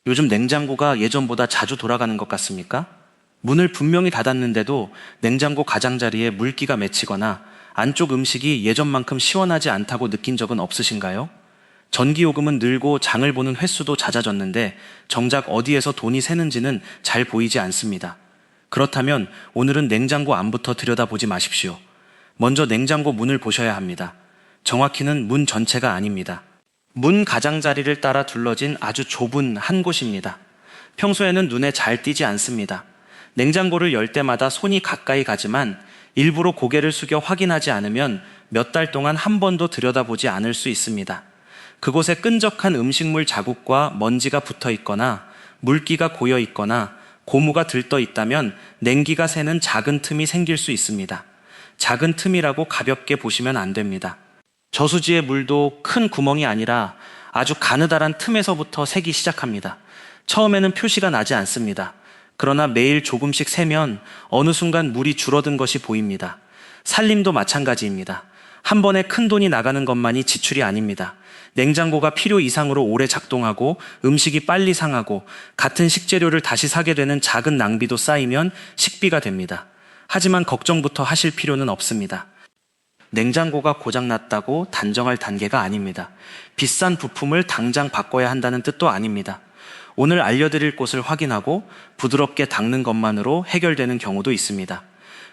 요즘 냉장고가 예전보다 자주 돌아가는 것 같습니까? 문을 분명히 닫았는데도 냉장고 가장자리에 물기가 맺히거나 안쪽 음식이 예전만큼 시원하지 않다고 느낀 적은 없으신가요? 전기요금은 늘고 장을 보는 횟수도 잦아졌는데 정작 어디에서 돈이 새는지는 잘 보이지 않습니다. 그렇다면 오늘은 냉장고 안부터 들여다보지 마십시오. 먼저 냉장고 문을 보셔야 합니다. 정확히는 문 전체가 아닙니다. 문 가장자리를 따라 둘러진 아주 좁은 한 곳입니다. 평소에는 눈에 잘 띄지 않습니다. 냉장고를 열 때마다 손이 가까이 가지만 일부러 고개를 숙여 확인하지 않으면 몇 달 동안 한 번도 들여다보지 않을 수 있습니다. 그곳에 끈적한 음식물 자국과 먼지가 붙어 있거나 물기가 고여 있거나 고무가 들떠 있다면 냉기가 새는 작은 틈이 생길 수 있습니다. 작은 틈이라고 가볍게 보시면 안 됩니다. 저수지의 물도 큰 구멍이 아니라 아주 가느다란 틈에서부터 새기 시작합니다. 처음에는 표시가 나지 않습니다. 그러나 매일 조금씩 새면 어느 순간 물이 줄어든 것이 보입니다. 살림도 마찬가지입니다. 한 번에 큰 돈이 나가는 것만이 지출이 아닙니다. 냉장고가 필요 이상으로 오래 작동하고 음식이 빨리 상하고 같은 식재료를 다시 사게 되는 작은 낭비도 쌓이면 식비가 됩니다. 하지만 걱정부터 하실 필요는 없습니다. 냉장고가 고장났다고 단정할 단계가 아닙니다. 비싼 부품을 당장 바꿔야 한다는 뜻도 아닙니다. 오늘 알려드릴 곳을 확인하고 부드럽게 닦는 것만으로 해결되는 경우도 있습니다.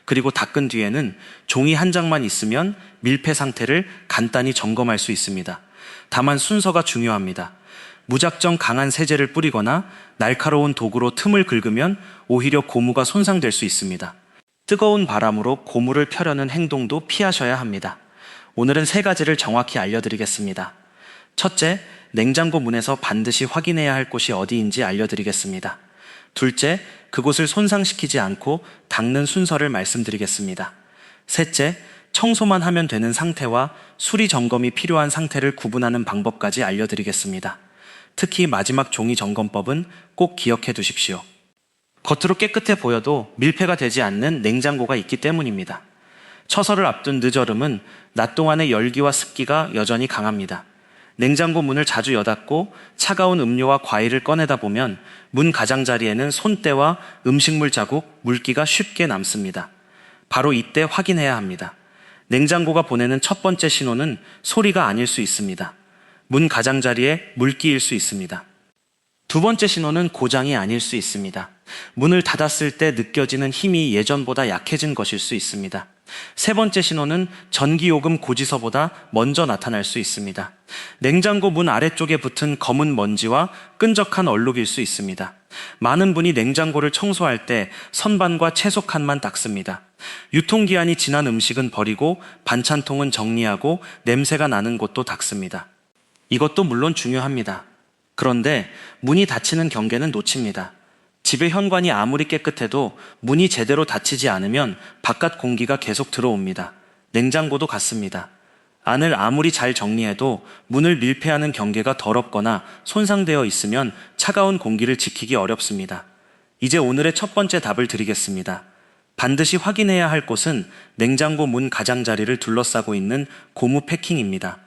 그리고 닦은 뒤에는 종이 한 장만 있으면 밀폐 상태를 간단히 점검할 수 있습니다. 다만 순서가 중요합니다. 무작정 강한 세제를 뿌리거나 날카로운 도구로 틈을 긁으면 오히려 고무가 손상될 수 있습니다. 뜨거운 바람으로 고무를 펴려는 행동도 피하셔야 합니다. 오늘은 3가지를 정확히 알려드리겠습니다. 첫째, 냉장고 문에서 반드시 확인해야 할 곳이 어디인지 알려드리겠습니다. 둘째, 그곳을 손상시키지 않고 닦는 순서를 말씀드리겠습니다. 셋째, 청소만 하면 되는 상태와 수리 점검이 필요한 상태를 구분하는 방법까지 알려드리겠습니다. 특히 마지막 종이 점검법은 꼭 기억해 두십시오. 겉으로 깨끗해 보여도 밀폐가 되지 않는 냉장고가 있기 때문입니다. 처서를 앞둔 늦얼음은 낮 동안의 열기와 습기가 여전히 강합니다. 냉장고 문을 자주 여닫고 차가운 음료와 과일을 꺼내다 보면 문 가장자리에는 손때와 음식물 자국, 물기가 쉽게 남습니다. 바로 이때 확인해야 합니다. 냉장고가 보내는 첫 번째 신호는 소리가 아닐 수 있습니다. 문 가장자리에 물기일 수 있습니다. 두 번째 신호는 고장이 아닐 수 있습니다. 문을 닫았을 때 느껴지는 힘이 예전보다 약해진 것일 수 있습니다. 세 번째 신호는 전기요금 고지서보다 먼저 나타날 수 있습니다. 냉장고 문 아래쪽에 붙은 검은 먼지와 끈적한 얼룩일 수 있습니다. 많은 분이 냉장고를 청소할 때 선반과 채소 칸만 닦습니다. 유통기한이 지난 음식은 버리고 반찬통은 정리하고 냄새가 나는 곳도 닦습니다. 이것도 물론 중요합니다. 그런데 문이 닫히는 경계는 놓칩니다. 집의 현관이 아무리 깨끗해도 문이 제대로 닫히지 않으면 바깥 공기가 계속 들어옵니다. 냉장고도 같습니다. 안을 아무리 잘 정리해도 문을 밀폐하는 경계가 더럽거나 손상되어 있으면 차가운 공기를 지키기 어렵습니다. 이제 오늘의 첫 번째 답을 드리겠습니다. 반드시 확인해야 할 곳은 냉장고 문 가장자리를 둘러싸고 있는 고무 패킹입니다.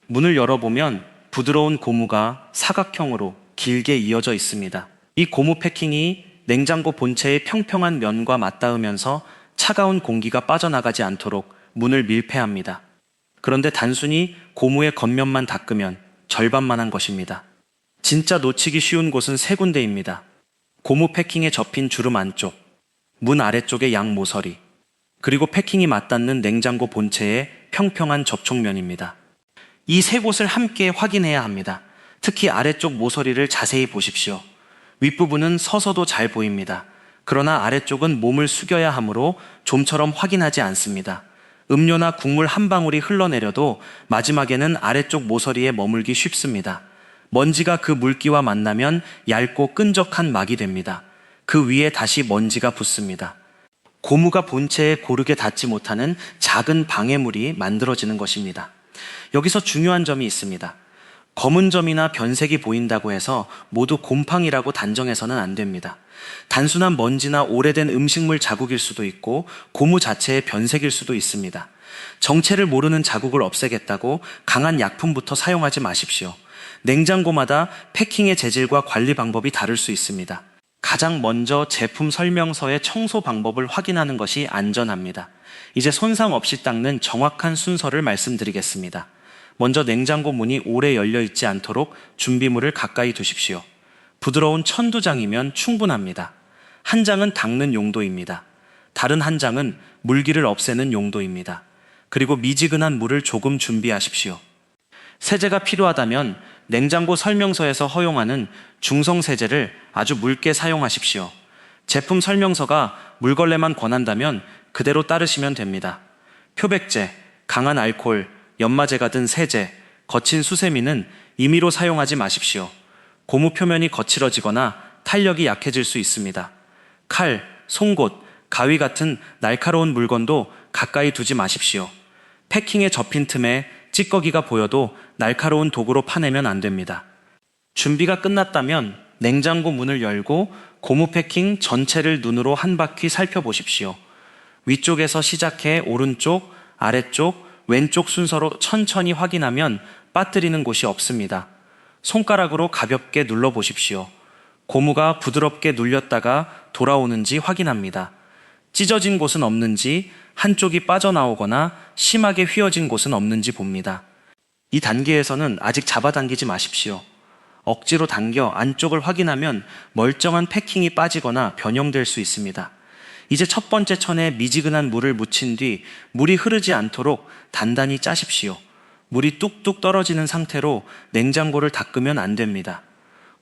문을 열어보면 부드러운 고무가 사각형으로 길게 이어져 있습니다. 이 고무 패킹이 냉장고 본체의 평평한 면과 맞닿으면서 차가운 공기가 빠져나가지 않도록 문을 밀폐합니다. 그런데 단순히 고무의 겉면만 닦으면 절반만 한 것입니다. 진짜 놓치기 쉬운 곳은 3군데입니다. 고무 패킹에 접힌 주름 안쪽, 문 아래쪽의 양 모서리, 그리고 패킹이 맞닿는 냉장고 본체의 평평한 접촉면입니다. 이 3곳을 함께 확인해야 합니다. 특히 아래쪽 모서리를 자세히 보십시오. 윗부분은 서서도 잘 보입니다. 그러나 아래쪽은 몸을 숙여야 하므로 좀처럼 확인하지 않습니다. 음료나 국물 한 방울이 흘러내려도 마지막에는 아래쪽 모서리에 머물기 쉽습니다. 먼지가 그 물기와 만나면 얇고 끈적한 막이 됩니다. 그 위에 다시 먼지가 붙습니다. 고무가 본체에 고르게 닿지 못하는 작은 방해물이 만들어지는 것입니다. 여기서 중요한 점이 있습니다. 검은 점이나 변색이 보인다고 해서 모두 곰팡이라고 단정해서는 안 됩니다. 단순한 먼지나 오래된 음식물 자국일 수도 있고 고무 자체의 변색일 수도 있습니다. 정체를 모르는 자국을 없애겠다고 강한 약품부터 사용하지 마십시오. 냉장고마다 패킹의 재질과 관리 방법이 다를 수 있습니다. 가장 먼저 제품 설명서의 청소 방법을 확인하는 것이 안전합니다. 이제 손상 없이 닦는 정확한 순서를 말씀드리겠습니다. 먼저 냉장고 문이 오래 열려 있지 않도록 준비물을 가까이 두십시오. 부드러운 천두장이면 충분합니다. 한 장은 닦는 용도입니다. 다른 한 장은 물기를 없애는 용도입니다. 그리고 미지근한 물을 조금 준비하십시오. 세제가 필요하다면 냉장고 설명서에서 허용하는 중성 세제를 아주 묽게 사용하십시오. 제품 설명서가 물걸레만 권한다면 그대로 따르시면 됩니다. 표백제, 강한 알코올, 연마제 같은 세제, 거친 수세미는 임의로 사용하지 마십시오. 고무 표면이 거칠어지거나 탄력이 약해질 수 있습니다. 칼, 송곳, 가위 같은 날카로운 물건도 가까이 두지 마십시오. 패킹에 접힌 틈에 찌꺼기가 보여도 날카로운 도구로 파내면 안 됩니다. 준비가 끝났다면 냉장고 문을 열고 고무 패킹 전체를 눈으로 한 바퀴 살펴보십시오. 위쪽에서 시작해 오른쪽, 아래쪽, 왼쪽 순서로 천천히 확인하면 빠뜨리는 곳이 없습니다. 손가락으로 가볍게 눌러보십시오. 고무가 부드럽게 눌렸다가 돌아오는지 확인합니다. 찢어진 곳은 없는지, 한쪽이 빠져나오거나 심하게 휘어진 곳은 없는지 봅니다. 이 단계에서는 아직 잡아당기지 마십시오. 억지로 당겨 안쪽을 확인하면 멀쩡한 패킹이 빠지거나 변형될 수 있습니다. 이제 첫 번째 천에 미지근한 물을 묻힌 뒤 물이 흐르지 않도록 단단히 짜십시오. 물이 뚝뚝 떨어지는 상태로 냉장고를 닦으면 안 됩니다.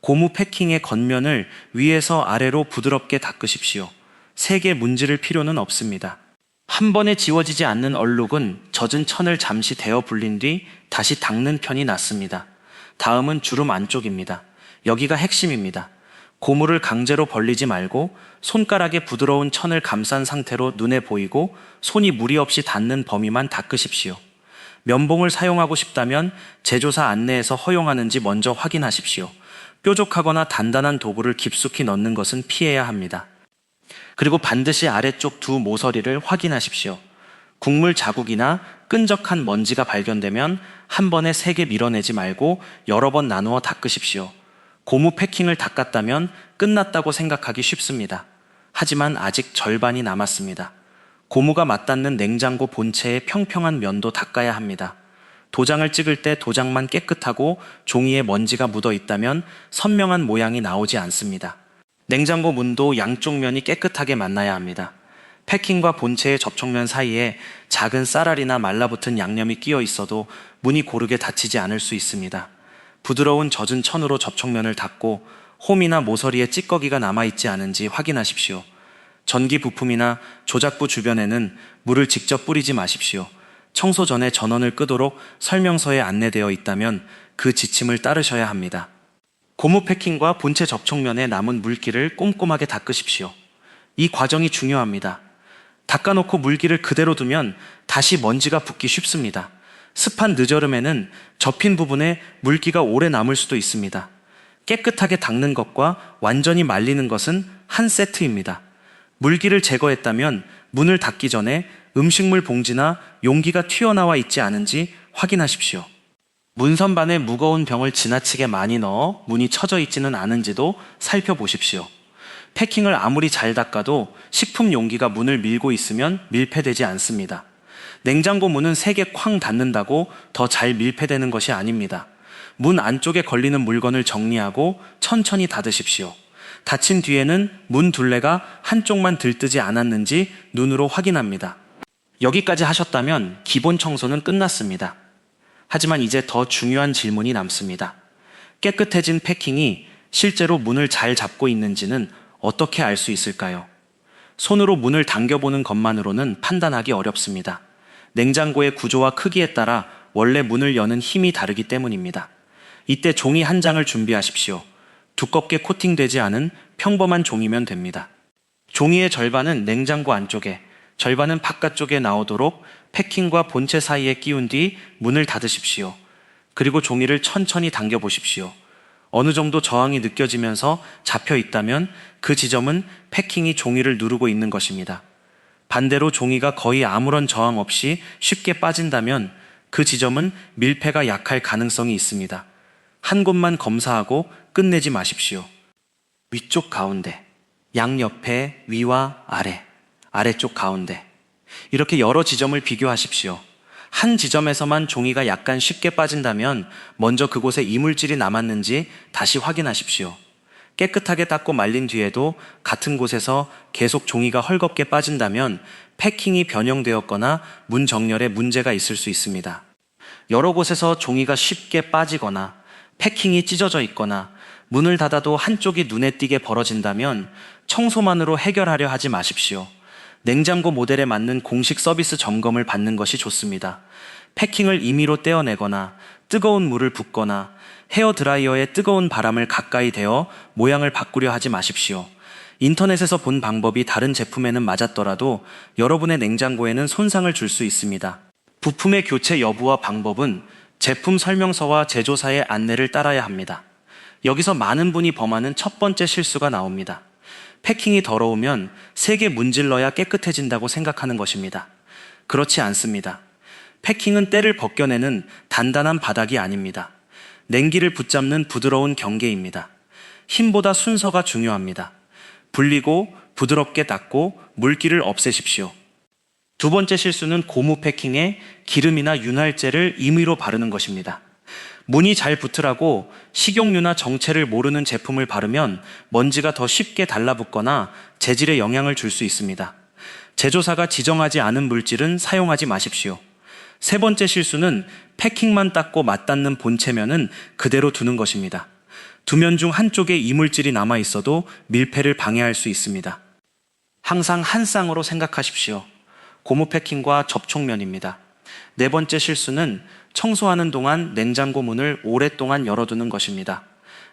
고무 패킹의 겉면을 위에서 아래로 부드럽게 닦으십시오. 세게 문지를 필요는 없습니다. 한 번에 지워지지 않는 얼룩은 젖은 천을 잠시 데워 불린 뒤 다시 닦는 편이 낫습니다. 다음은 주름 안쪽입니다. 여기가 핵심입니다. 고무를 강제로 벌리지 말고 손가락에 부드러운 천을 감싼 상태로 눈에 보이고 손이 무리 없이 닿는 범위만 닦으십시오. 면봉을 사용하고 싶다면 제조사 안내에서 허용하는지 먼저 확인하십시오. 뾰족하거나 단단한 도구를 깊숙이 넣는 것은 피해야 합니다. 그리고 반드시 아래쪽 두 모서리를 확인하십시오. 국물 자국이나 끈적한 먼지가 발견되면 한 번에 세게 밀어내지 말고 여러 번 나누어 닦으십시오. 고무 패킹을 닦았다면 끝났다고 생각하기 쉽습니다. 하지만 아직 절반이 남았습니다. 고무가 맞닿는 냉장고 본체의 평평한 면도 닦아야 합니다. 도장을 찍을 때 도장만 깨끗하고 종이에 먼지가 묻어 있다면 선명한 모양이 나오지 않습니다. 냉장고 문도 양쪽 면이 깨끗하게 만나야 합니다. 패킹과 본체의 접촉면 사이에 작은 쌀알이나 말라붙은 양념이 끼어 있어도 문이 고르게 닫히지 않을 수 있습니다. 부드러운 젖은 천으로 접촉면을 닦고 홈이나 모서리에 찌꺼기가 남아있지 않은지 확인하십시오. 전기 부품이나 조작부 주변에는 물을 직접 뿌리지 마십시오. 청소 전에 전원을 끄도록 설명서에 안내되어 있다면 그 지침을 따르셔야 합니다. 고무 패킹과 본체 접촉면에 남은 물기를 꼼꼼하게 닦으십시오. 이 과정이 중요합니다. 닦아놓고 물기를 그대로 두면 다시 먼지가 붙기 쉽습니다. 습한 늦여름에는 접힌 부분에 물기가 오래 남을 수도 있습니다. 깨끗하게 닦는 것과 완전히 말리는 것은 한 세트입니다. 물기를 제거했다면 문을 닫기 전에 음식물 봉지나 용기가 튀어나와 있지 않은지 확인하십시오. 문선반에 무거운 병을 지나치게 많이 넣어 문이 쳐져 있지는 않은지도 살펴보십시오. 패킹을 아무리 잘 닦아도 식품 용기가 문을 밀고 있으면 밀폐되지 않습니다. 냉장고 문은 세게 쾅 닫는다고 더 잘 밀폐되는 것이 아닙니다. 문 안쪽에 걸리는 물건을 정리하고 천천히 닫으십시오. 닫힌 뒤에는 문 둘레가 한쪽만 들뜨지 않았는지 눈으로 확인합니다. 여기까지 하셨다면 기본 청소는 끝났습니다. 하지만 이제 더 중요한 질문이 남습니다. 깨끗해진 패킹이 실제로 문을 잘 잡고 있는지는 어떻게 알 수 있을까요? 손으로 문을 당겨보는 것만으로는 판단하기 어렵습니다. 냉장고의 구조와 크기에 따라 원래 문을 여는 힘이 다르기 때문입니다. 이때 종이 한 장을 준비하십시오. 두껍게 코팅되지 않은 평범한 종이면 됩니다. 종이의 절반은 냉장고 안쪽에, 절반은 바깥쪽에 나오도록 패킹과 본체 사이에 끼운 뒤 문을 닫으십시오. 그리고 종이를 천천히 당겨보십시오. 어느 정도 저항이 느껴지면서 잡혀 있다면 그 지점은 패킹이 종이를 누르고 있는 것입니다. 반대로 종이가 거의 아무런 저항 없이 쉽게 빠진다면 그 지점은 밀폐가 약할 가능성이 있습니다. 한 곳만 검사하고 끝내지 마십시오. 위쪽 가운데, 양옆에 위와 아래, 아래쪽 가운데. 이렇게 여러 지점을 비교하십시오. 한 지점에서만 종이가 약간 쉽게 빠진다면 먼저 그곳에 이물질이 남았는지 다시 확인하십시오. 깨끗하게 닦고 말린 뒤에도 같은 곳에서 계속 종이가 헐겁게 빠진다면 패킹이 변형되었거나 문 정렬에 문제가 있을 수 있습니다. 여러 곳에서 종이가 쉽게 빠지거나 패킹이 찢어져 있거나 문을 닫아도 한쪽이 눈에 띄게 벌어진다면 청소만으로 해결하려 하지 마십시오. 냉장고 모델에 맞는 공식 서비스 점검을 받는 것이 좋습니다. 패킹을 임의로 떼어내거나 뜨거운 물을 붓거나 헤어드라이어에 뜨거운 바람을 가까이 대어 모양을 바꾸려 하지 마십시오. 인터넷에서 본 방법이 다른 제품에는 맞았더라도 여러분의 냉장고에는 손상을 줄 수 있습니다. 부품의 교체 여부와 방법은 제품 설명서와 제조사의 안내를 따라야 합니다. 여기서 많은 분이 범하는 첫 번째 실수가 나옵니다. 패킹이 더러우면 세게 문질러야 깨끗해진다고 생각하는 것입니다. 그렇지 않습니다. 패킹은 때를 벗겨내는 단단한 바닥이 아닙니다. 냉기를 붙잡는 부드러운 경계입니다. 힘보다 순서가 중요합니다. 불리고 부드럽게 닦고 물기를 없애십시오. 두 번째 실수는 고무 패킹에 기름이나 윤활제를 임의로 바르는 것입니다. 문이 잘 붙으라고 식용유나 정체를 모르는 제품을 바르면 먼지가 더 쉽게 달라붙거나 재질에 영향을 줄 수 있습니다. 제조사가 지정하지 않은 물질은 사용하지 마십시오. 세 번째 실수는 패킹만 닦고 맞닿는 본체면은 그대로 두는 것입니다. 두 면 중 한쪽에 이물질이 남아 있어도 밀폐를 방해할 수 있습니다. 항상 한 쌍으로 생각하십시오. 고무 패킹과 접촉면입니다. 네 번째 실수는 청소하는 동안 냉장고 문을 오랫동안 열어두는 것입니다.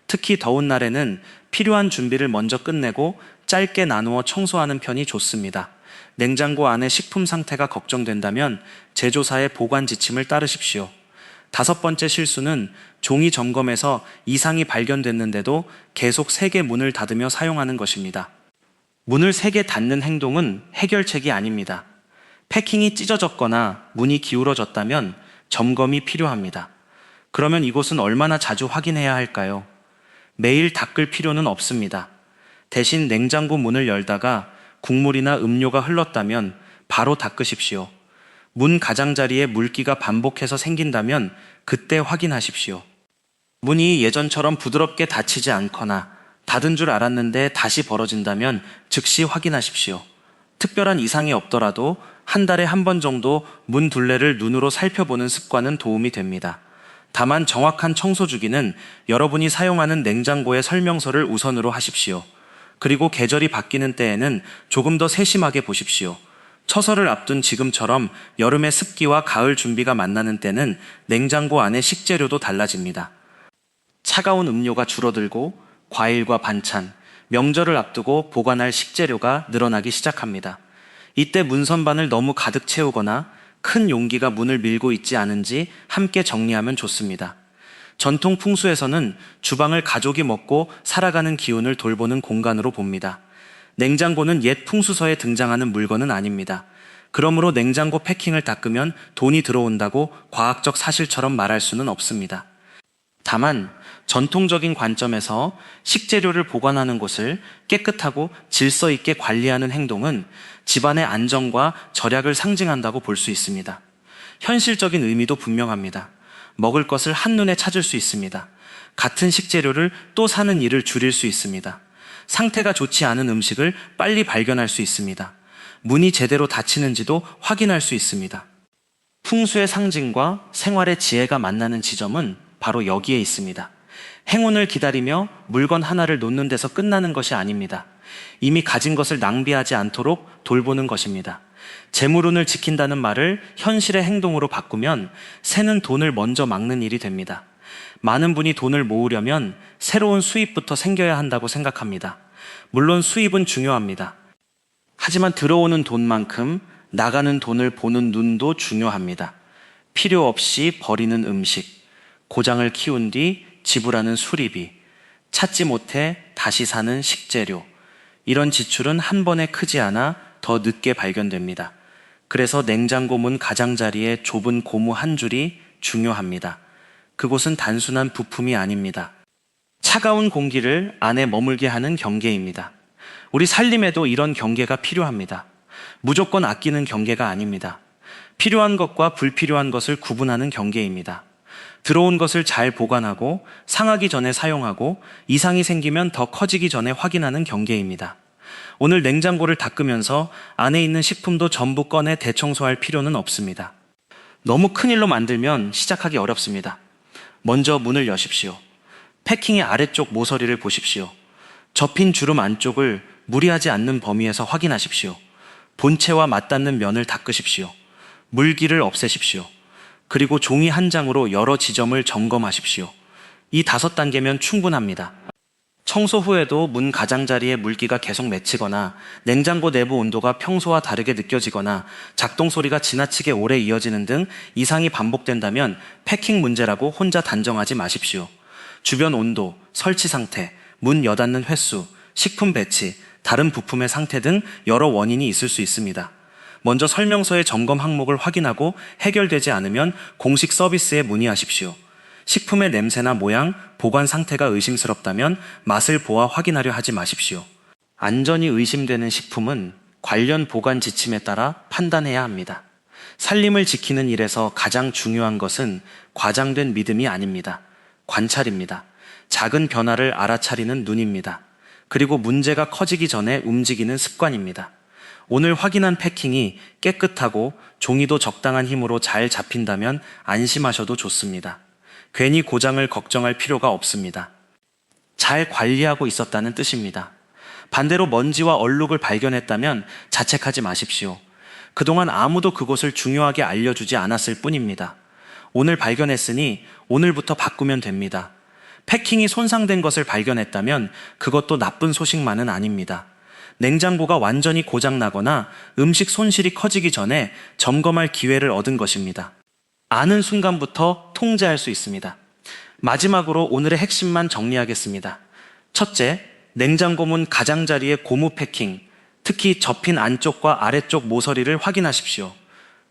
특히 더운 날에는 필요한 준비를 먼저 끝내고 짧게 나누어 청소하는 편이 좋습니다. 냉장고 안의 식품 상태가 걱정된다면 제조사의 보관 지침을 따르십시오. 다섯 번째 실수는 종이 점검에서 이상이 발견됐는데도 계속 세게 문을 닫으며 사용하는 것입니다. 문을 세게 닫는 행동은 해결책이 아닙니다. 패킹이 찢어졌거나 문이 기울어졌다면 점검이 필요합니다. 그러면 이곳은 얼마나 자주 확인해야 할까요? 매일 닦을 필요는 없습니다. 대신 냉장고 문을 열다가 국물이나 음료가 흘렀다면 바로 닦으십시오. 문 가장자리에 물기가 반복해서 생긴다면 그때 확인하십시오. 문이 예전처럼 부드럽게 닫히지 않거나 닫은 줄 알았는데 다시 벌어진다면 즉시 확인하십시오. 특별한 이상이 없더라도 한 달에 한 번 정도 문 둘레를 눈으로 살펴보는 습관은 도움이 됩니다. 다만 정확한 청소 주기는 여러분이 사용하는 냉장고의 설명서를 우선으로 하십시오. 그리고 계절이 바뀌는 때에는 조금 더 세심하게 보십시오. 처서를 앞둔 지금처럼 여름의 습기와 가을 준비가 만나는 때는 냉장고 안의 식재료도 달라집니다. 차가운 음료가 줄어들고 과일과 반찬, 명절을 앞두고 보관할 식재료가 늘어나기 시작합니다. 이때 문선반을 너무 가득 채우거나 큰 용기가 문을 밀고 있지 않은지 함께 정리하면 좋습니다. 전통 풍수에서는 주방을 가족이 먹고 살아가는 기운을 돌보는 공간으로 봅니다. 냉장고는 옛 풍수서에 등장하는 물건은 아닙니다. 그러므로 냉장고 패킹을 닦으면 돈이 들어온다고 과학적 사실처럼 말할 수는 없습니다. 다만 전통적인 관점에서 식재료를 보관하는 곳을 깨끗하고 질서 있게 관리하는 행동은 집안의 안정과 절약을 상징한다고 볼 수 있습니다. 현실적인 의미도 분명합니다. 먹을 것을 한눈에 찾을 수 있습니다. 같은 식재료를 또 사는 일을 줄일 수 있습니다. 상태가 좋지 않은 음식을 빨리 발견할 수 있습니다. 문이 제대로 닫히는지도 확인할 수 있습니다. 풍수의 상징과 생활의 지혜가 만나는 지점은 바로 여기에 있습니다. 행운을 기다리며 물건 하나를 놓는 데서 끝나는 것이 아닙니다. 이미 가진 것을 낭비하지 않도록 돌보는 것입니다. 재물운을 지킨다는 말을 현실의 행동으로 바꾸면 새는 돈을 먼저 막는 일이 됩니다. 많은 분이 돈을 모으려면 새로운 수입부터 생겨야 한다고 생각합니다. 물론 수입은 중요합니다. 하지만 들어오는 돈만큼 나가는 돈을 보는 눈도 중요합니다. 필요 없이 버리는 음식, 고장을 키운 뒤 지불하는 수리비, 찾지 못해 다시 사는 식재료, 이런 지출은 한 번에 크지 않아 더 늦게 발견됩니다. 그래서 냉장고 문 가장자리에 좁은 고무 한 줄이 중요합니다. 그곳은 단순한 부품이 아닙니다. 차가운 공기를 안에 머물게 하는 경계입니다. 우리 살림에도 이런 경계가 필요합니다. 무조건 아끼는 경계가 아닙니다. 필요한 것과 불필요한 것을 구분하는 경계입니다. 들어온 것을 잘 보관하고 상하기 전에 사용하고 이상이 생기면 더 커지기 전에 확인하는 경계입니다. 오늘 냉장고를 닦으면서 안에 있는 식품도 전부 꺼내 대청소할 필요는 없습니다. 너무 큰 일로 만들면 시작하기 어렵습니다. 먼저 문을 여십시오. 패킹의 아래쪽 모서리를 보십시오. 접힌 주름 안쪽을 무리하지 않는 범위에서 확인하십시오. 본체와 맞닿는 면을 닦으십시오. 물기를 없애십시오. 그리고 종이 한 장으로 여러 지점을 점검하십시오. 이 5단계면 충분합니다. 청소 후에도 문 가장자리에 물기가 계속 맺히거나 냉장고 내부 온도가 평소와 다르게 느껴지거나 작동 소리가 지나치게 오래 이어지는 등 이상이 반복된다면 패킹 문제라고 혼자 단정하지 마십시오. 주변 온도, 설치 상태, 문 여닫는 횟수, 식품 배치, 다른 부품의 상태 등 여러 원인이 있을 수 있습니다. 먼저 설명서의 점검 항목을 확인하고 해결되지 않으면 공식 서비스에 문의하십시오. 식품의 냄새나 모양, 보관 상태가 의심스럽다면 맛을 보아 확인하려 하지 마십시오. 안전이 의심되는 식품은 관련 보관 지침에 따라 판단해야 합니다. 살림을 지키는 일에서 가장 중요한 것은 과장된 믿음이 아닙니다. 관찰입니다. 작은 변화를 알아차리는 눈입니다. 그리고 문제가 커지기 전에 움직이는 습관입니다. 오늘 확인한 패킹이 깨끗하고 종이도 적당한 힘으로 잘 잡힌다면 안심하셔도 좋습니다. 괜히 고장을 걱정할 필요가 없습니다. 잘 관리하고 있었다는 뜻입니다. 반대로 먼지와 얼룩을 발견했다면 자책하지 마십시오. 그동안 아무도 그것을 중요하게 알려주지 않았을 뿐입니다. 오늘 발견했으니 오늘부터 바꾸면 됩니다. 패킹이 손상된 것을 발견했다면 그것도 나쁜 소식만은 아닙니다. 냉장고가 완전히 고장나거나 음식 손실이 커지기 전에 점검할 기회를 얻은 것입니다. 아는 순간부터 통제할 수 있습니다. 마지막으로 오늘의 핵심만 정리하겠습니다. 첫째, 냉장고 문 가장자리의 고무 패킹, 특히 접힌 안쪽과 아래쪽 모서리를 확인하십시오.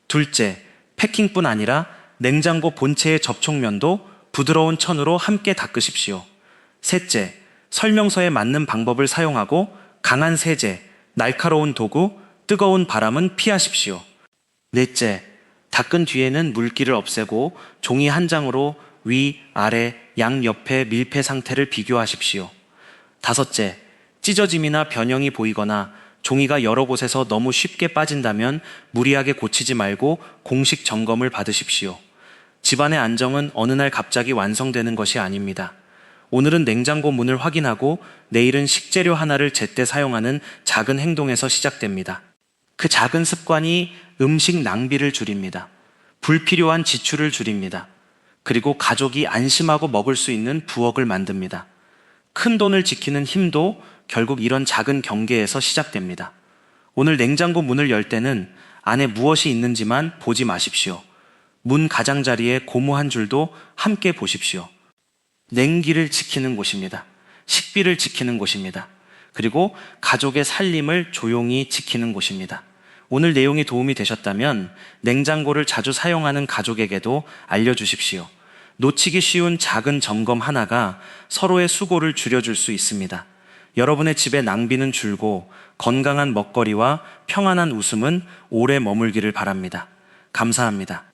둘째, 패킹뿐 아니라 냉장고 본체의 접촉면도 부드러운 천으로 함께 닦으십시오. 셋째, 설명서에 맞는 방법을 사용하고 강한 세제, 날카로운 도구, 뜨거운 바람은 피하십시오. 넷째, 닦은 뒤에는 물기를 없애고 종이 한 장으로 위, 아래, 양옆의 밀폐 상태를 비교하십시오. 다섯째, 찢어짐이나 변형이 보이거나 종이가 여러 곳에서 너무 쉽게 빠진다면 무리하게 고치지 말고 공식 점검을 받으십시오. 집안의 안정은 어느 날 갑자기 완성되는 것이 아닙니다. 오늘은 냉장고 문을 확인하고 내일은 식재료 하나를 제때 사용하는 작은 행동에서 시작됩니다. 그 작은 습관이 음식 낭비를 줄입니다. 불필요한 지출을 줄입니다. 그리고 가족이 안심하고 먹을 수 있는 부엌을 만듭니다. 큰 돈을 지키는 힘도 결국 이런 작은 경계에서 시작됩니다. 오늘 냉장고 문을 열 때는 안에 무엇이 있는지만 보지 마십시오. 문 가장자리에 고무 한 줄도 함께 보십시오. 냉기를 지키는 곳입니다. 식비를 지키는 곳입니다. 그리고 가족의 살림을 조용히 지키는 곳입니다. 오늘 내용이 도움이 되셨다면 냉장고를 자주 사용하는 가족에게도 알려주십시오. 놓치기 쉬운 작은 점검 하나가 서로의 수고를 줄여줄 수 있습니다. 여러분의 집의 낭비는 줄고 건강한 먹거리와 평안한 웃음은 오래 머물기를 바랍니다. 감사합니다.